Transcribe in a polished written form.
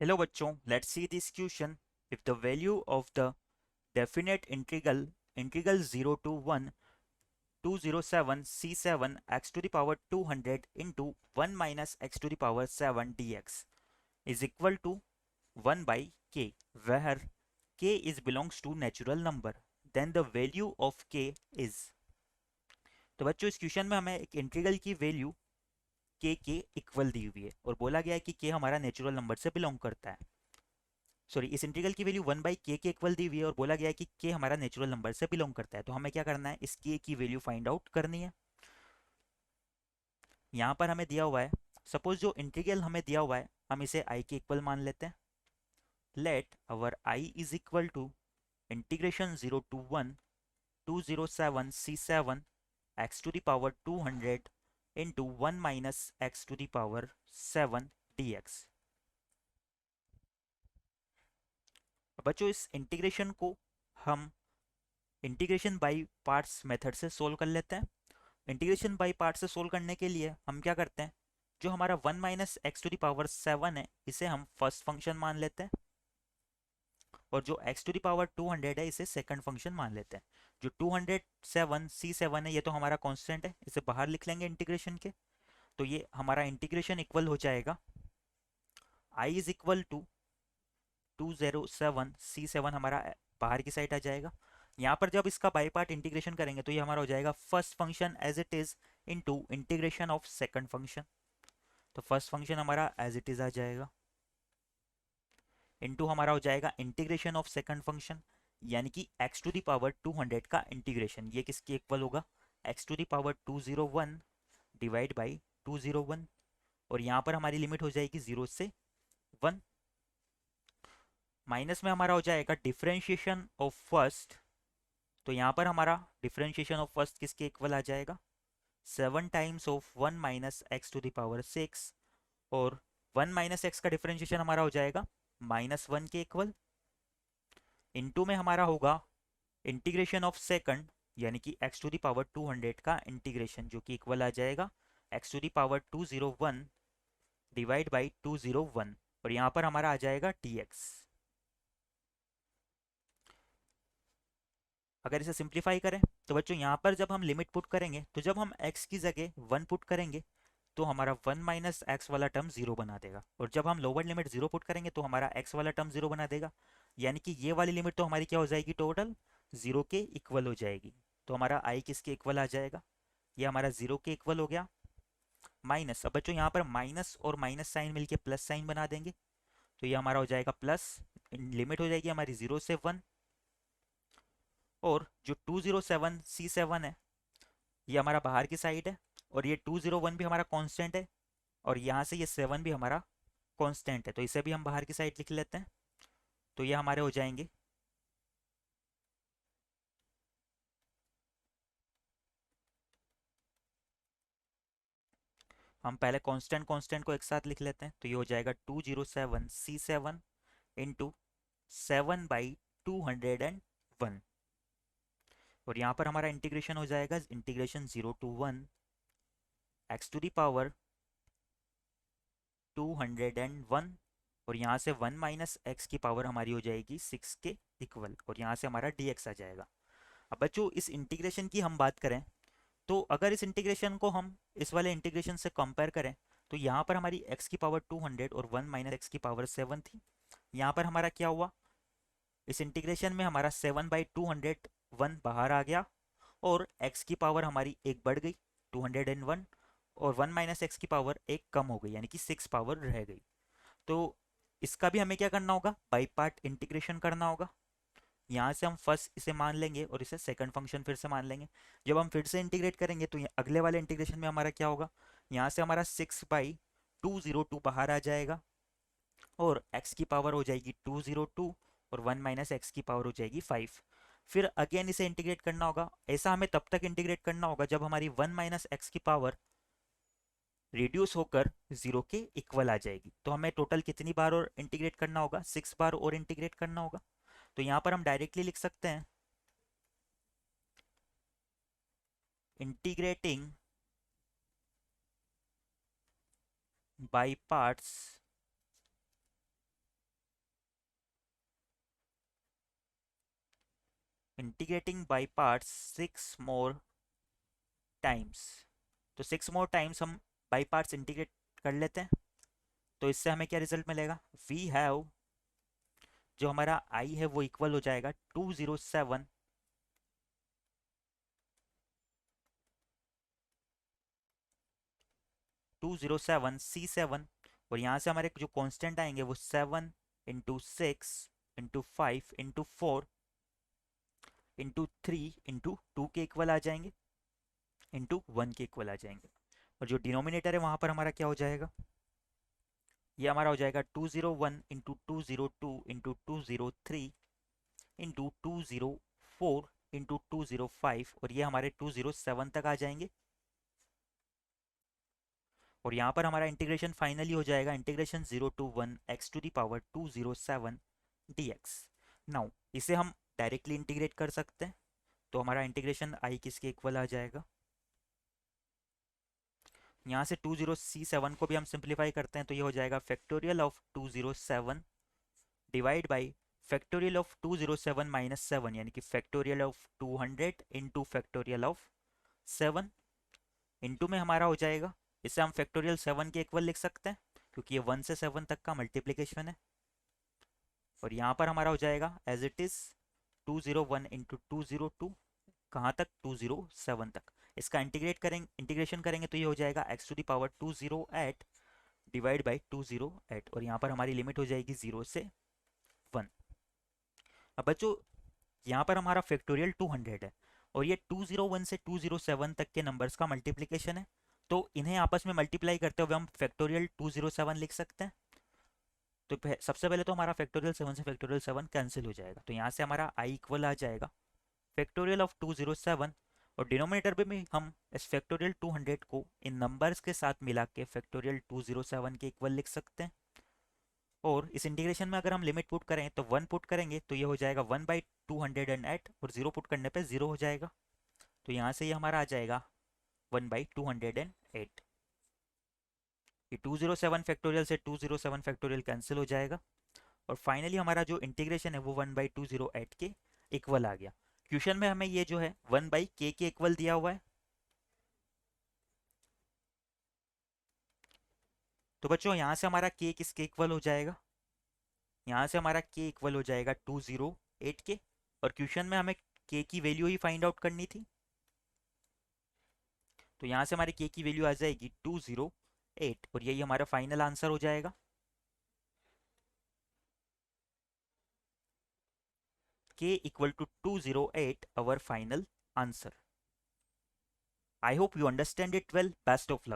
Hello बच्चों, let's see this question. If the value of the definite integral 0 to 1 207 c7 x to the power 200 into 1 minus x to the power 7 dx is equal to 1 by k, where k is belongs to natural number, then the value of k is। तो बच्चों इस question में हमें एक integral की value के equal दी हुई है और बोला गया है कि के हमारा नेचुरल नंबर से बिलोंग करता है। सॉरी, इस इंटीग्रल की वैल्यू 1 बाई के इक्वल दी हुई है और बोला गया है कि के हमारा नेचुरल नंबर से बिलोंग करता है। तो हमें क्या करना है, इस के की वैल्यू फाइंड आउट करनी है। यहाँ पर हमें दिया हुआ है, सपोज जो इंटीग्रल हमें दिया हुआ है हम इसे आई के इक्वल मान लेते हैं। Let our I is equal to integration 0 to 1 207 c7 x to the power 200 into 1 minus x to the power 7 dx। बच्चों इस इंटीग्रेशन को हम इंटीग्रेशन बाय पार्ट्स मेथड से सोल्व कर लेते हैं। इंटीग्रेशन बाय पार्ट से सोल्व करने के लिए हम क्या करते हैं, जो हमारा 1 minus x to the power 7 है इसे हम फर्स्ट फंक्शन मान लेते हैं और जो एक्स टू द पावर 200 है इसे सेकंड फंक्शन मान लेते हैं। जो 207 c7 है ये तो हमारा कांस्टेंट है, इसे बाहर लिख लेंगे इंटीग्रेशन के। तो ये हमारा इंटीग्रेशन इक्वल हो जाएगा i is equal to 207 c7 हमारा बाहर की साइड आ जाएगा। यहाँ पर जब इसका बाई पार्ट इंटीग्रेशन करेंगे तो ये हमारा हो जाएगा first function as it is into integration of second function. तो फर्स्ट फंक्शन हमारा एज इट इज आ जाएगा इनटू हमारा हो जाएगा इंटीग्रेशन ऑफ सेकंड फंक्शन, यानी कि x टू द पावर 200 का इंटीग्रेशन। ये किसके इक्वल होगा, x to the power 201 divide by 201। और यहाँ पर हमारी लिमिट हो जाएगी 0 से 1। माइनस में हमारा हो जाएगा डिफरेंशिएशन ऑफ फर्स्ट। तो यहाँ पर हमारा डिफरेंशिएशन ऑफ फर्स्ट किसके इक्वल आ जाएगा, 7 times of 1 minus x to the power 6। और 1 माइनस एक्स का डिफरेंशिएशन हमारा हो जाएगा -1 के इक्वल। इनटू में हमारा होगा इंटीग्रेशन ऑफ सेकंड, यानी कि एक्स टू द पावर 200 का इंटीग्रेशन, जो कि इक्वल आ जाएगा x to the power 201 divide by 201। और यहाँ पर हमारा आ जाएगा dx। अगर इसे सिंप्लीफाई करें तो बच्चों यहाँ पर जब हम लिमिट पुट करेंगे तो जब हम x की जगह 1 पुट करेंगे तो हमारा 1 माइनस एक्स वाला टर्म 0 बना देगा, और जब हम लोअर लिमिट 0 पुट करेंगे तो हमारा x वाला टर्म 0 बना देगा। यानी कि ये वाली लिमिट तो हमारी क्या हो जाएगी, टोटल 0 के इक्वल हो जाएगी। तो हमारा i किसके इक्वल आ जाएगा, ये हमारा 0 के इक्वल हो गया। माइनस, अब बच्चों यहाँ पर माइनस और माइनस साइन मिलके प्लस साइन बना देंगे, तो ये हमारा हो जाएगा प्लस। लिमिट हो जाएगी हमारी 0 से 1। और जो 207 c7 है ये हमारा बाहर की साइड है, और ये 201 भी हमारा कांस्टेंट है, और यहाँ से ये 7 भी हमारा कांस्टेंट है, तो इसे भी हम बाहर की साइड लिख लेते हैं। तो ये हमारे हो जाएंगे हम पहले कांस्टेंट कांस्टेंट को एक साथ लिख लेते हैं। तो ये हो जाएगा 207 c7 इंटू 7 बाई 201। और यहाँ पर हमारा इंटीग्रेशन हो जाएगा integration 0 to 1 x to the power 201। और यहाँ से 1 माइनस एक्स की पावर हमारी हो जाएगी 6 के इक्वल, और यहाँ से हमारा dx आ जाएगा। अब बच्चों इस इंटीग्रेशन की हम बात करें तो अगर इस इंटीग्रेशन को हम इस वाले इंटीग्रेशन से कंपेयर करें तो यहाँ पर हमारी x की पावर 200 और 1 माइनस एक्स की पावर 7 थी। यहाँ पर हमारा क्या हुआ, इस इंटीग्रेशन में हमारा 7 बाई 201 बाहर आ गया, और x की पावर हमारी एक बढ़ गई 201, और 1 माइनस एक्स की पावर एक कम हो गई, यानी कि 6 पावर रह गई। तो इसका भी हमें क्या करना होगा, बाई पार्ट इंटीग्रेशन करना होगा। यहाँ से हम फर्स्ट इसे मान लेंगे और इसे सेकंड फंक्शन फिर से मान लेंगे। जब हम फिर से इंटीग्रेट करेंगे तो अगले वाले इंटीग्रेशन में हमारा क्या होगा, यहाँ से हमारा 6/202 बाहर आ जाएगा, और x की पावर हो जाएगी 202, और 1 माइनस एक्स की पावर हो जाएगी 5। फिर अगेन इसे इंटीग्रेट करना होगा। ऐसा हमें तब तक इंटीग्रेट करना होगा जब हमारी 1 माइनस एक्स की पावर रिड्यूस होकर 0 के इक्वल आ जाएगी। तो हमें टोटल कितनी बार और इंटीग्रेट करना होगा, 6 बार और इंटीग्रेट करना होगा। तो यहाँ पर हम डायरेक्टली लिख सकते हैं integrating by parts integrating by parts 6 more times. तो 6 मोर टाइम्स हम बाई पार्ट्स इंटीग्रेट कर लेते हैं। तो इससे हमें क्या रिजल्ट मिलेगा? वी हैव, जो हमारा आई है वो इक्वल हो जाएगा 207 207 C7। और यहाँ से हमारे जो कांस्टेंट आएंगे वो 7 × 6 × 5 × 4 × 3 × 2 के इक्वल आ जाएंगे, ×1 के इक्वल आ जाएंगे। और जो डिनोमिनेटर है वहाँ पर हमारा क्या हो जाएगा? ये हमारा हो जाएगा 201 × 202 × 203 × 204 × 205, और ये हमारे 207 तक आ जाएंगे। और यहाँ पर हमारा इंटीग्रेशन फाइनली हो जाएगा इंटीग्रेशन 0 to 1 x⁻²⁴ नाउ इसे हम डायरेक्टली इंटीग्रेट कर सकते हैं। तो हमारा इंटीग्रेशन आई किसके इक्वल आ जाएगा? यहाँ से 20C7 को भी हम सिंप्लीफाई करते हैं तो ये हो जाएगा factorial of 207 divide by factorial of 207 minus 7, यानी कि factorial of 200 into factorial of 7। Into में हमारा हो जाएगा, इसे हम फैक्टोरियल 7 के इक्वल लिख सकते हैं क्योंकि ये 1 से 7 तक का मल्टीप्लिकेशन है। और यहाँ पर हमारा हो जाएगा एज इट इज़ 201 इंटू 202, कहाँ तक? 207 तक। इसका इंटीग्रेशन करेंगे तो ये हो जाएगा x⁻208 डिवाइड बाई 208, और यहाँ पर हमारी लिमिट हो जाएगी 0 से 1। अब बच्चों यहाँ पर हमारा फैक्टोरियल 200 है और ये 201 से 207 तक के नंबर्स का मल्टीप्लिकेशन है, तो इन्हें आपस में मल्टीप्लाई करते हुए हम फैक्टोरियल 207 लिख सकते हैं। तो सबसे पहले तो हमारा फैक्टोरियल 7 से फैक्टोरियल 7 कैंसिल हो जाएगा, तो यहाँ से हमारा आई इक्वल आ जाएगा फैक्टोरियल ऑफ 207, और डिनोमिनेटर पे भी हम इस फैक्टोरियल 200 को इन नंबर्स के साथ मिला के फैक्टोरियल 207 के इक्वल लिख सकते हैं। और इस इंटीग्रेशन में अगर हम लिमिट पुट करें तो 1 पुट करेंगे तो ये हो जाएगा 1/208, और 0 पुट करने पे 0 हो जाएगा। तो यहाँ से ये हमारा आ जाएगा 1/208। ये 207 फैक्टोरियल से 207 फैक्टोरियल कैंसिल हो जाएगा, और फाइनली हमारा जो इंटीग्रेशन है वो 1/208 के इक्वल आ गया। क्वेश्चन में हमें ये जो है 1/k के इक्वल दिया हुआ है। तो बच्चों यहाँ से हमारा k किसके इक्वल हो जाएगा? यहाँ से हमारा k इक्वल हो जाएगा 208 के, और क्वेश्चन में हमें k की वैल्यू ही फाइंड आउट करनी थी। तो यहाँ से हमारे k की वैल्यू आ जाएगी 208, और यही हमारा फाइनल आंसर हो जाएगा। k equal to 208, our final answer. I hope you understand it well. Best of luck.